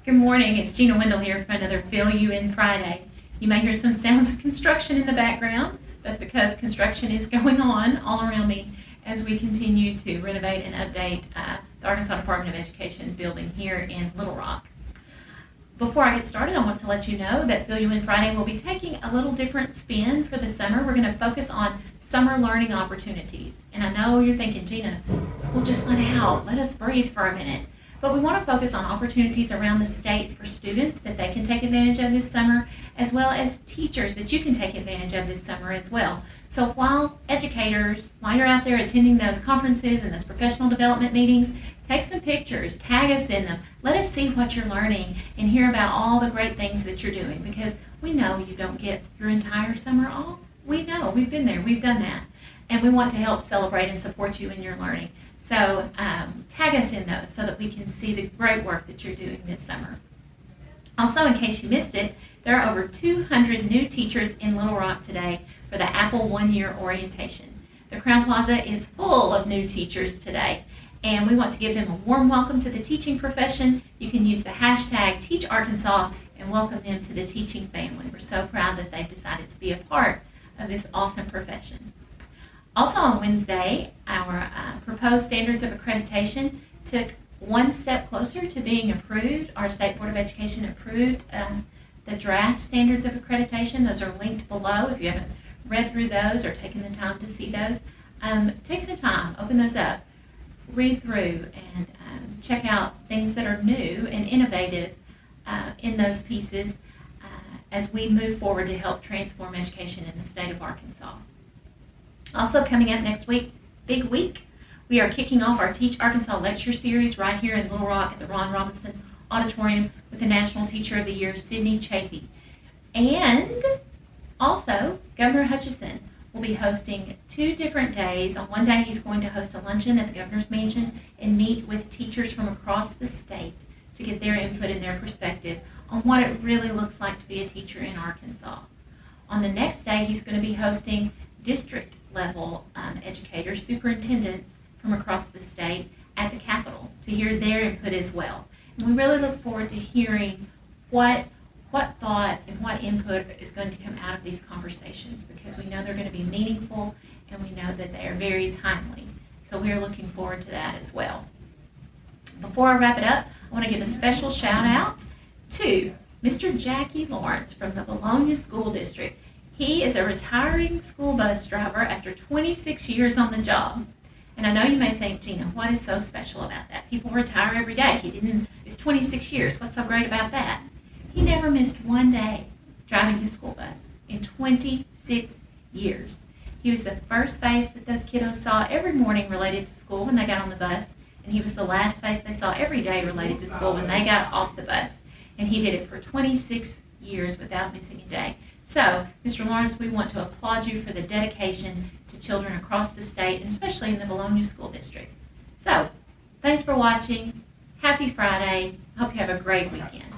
Good morning, it's Gina Wendell here for another Fill You In Friday. You may hear some sounds of construction in the background. That's because construction is going on all around me as we continue to renovate and update the Arkansas Department of Education building here in Little Rock. Before I get started, I want to let you know that Fill You In Friday will be taking a little different spin for the summer. We're going to focus on summer learning opportunities. And I know you're thinking, Gina, school just let out. Let us breathe for a minute. But we want to focus on opportunities around the state for students that they can take advantage of this summer, as well as teachers that you can take advantage of this summer as well. So while you're out there attending those conferences and those professional development meetings, take some pictures, tag us in them. Let us see what you're learning and hear about all the great things that you're doing, because we know you don't get your entire summer off. We know, we've been there, we've done that. And we want to help celebrate and support you in your learning. So tag us in those so that we can see the great work that you're doing this summer. Also, in case you missed it, there are over 200 new teachers in Little Rock today for the APPEL one-year orientation. The Crown Plaza is full of new teachers today, and we want to give them a warm welcome to the teaching profession. You can use the hashtag #TeachArkansas and welcome them to the teaching family. We're so proud that they've decided to be a part of this awesome profession. Also on Wednesday, our proposed Standards of Accreditation took one step closer to being approved. Our State Board of Education approved the draft Standards of Accreditation. Those are linked below if you haven't read through those or taken the time to see those. Take some time, open those up, read through, and check out things that are new and innovative in those pieces as we move forward to help transform education in the state of Arkansas. Also coming up next week, big week, we are kicking off our Teach Arkansas lecture series right here in Little Rock at the Ron Robinson Auditorium with the National Teacher of the Year, Sydney Chafee. And also, Governor Hutchinson will be hosting 2 different days. On one day, he's going to host a luncheon at the Governor's Mansion and meet with teachers from across the state to get their input and their perspective on what it really looks like to be a teacher in Arkansas. On the next day, he's going to be hosting district level educators, superintendents from across the state at the Capitol to hear their input as well. And we really look forward to hearing what thoughts and what input is going to come out of these conversations, because we know they're going to be meaningful and we know that they are very timely. So we are looking forward to that as well. Before I wrap it up, I want to give a special shout out to Mr. Jackie Lawrence from the Bologna School District. He is a retiring school bus driver after 26 years on the job. And I know you may think, Gina, what is so special about that? People retire every day. It's 26 years. What's so great about that? He never missed one day driving his school bus in 26 years. He was the first face that those kiddos saw every morning related to school when they got on the bus, and he was the last face they saw every day related to school when they got off the bus. And he did it for 26 years without missing a day. So, Mr. Lawrence, we want to applaud you for the dedication to children across the state, and especially in the Bologna School District. So, thanks for watching. Happy Friday. Hope you have a great weekend.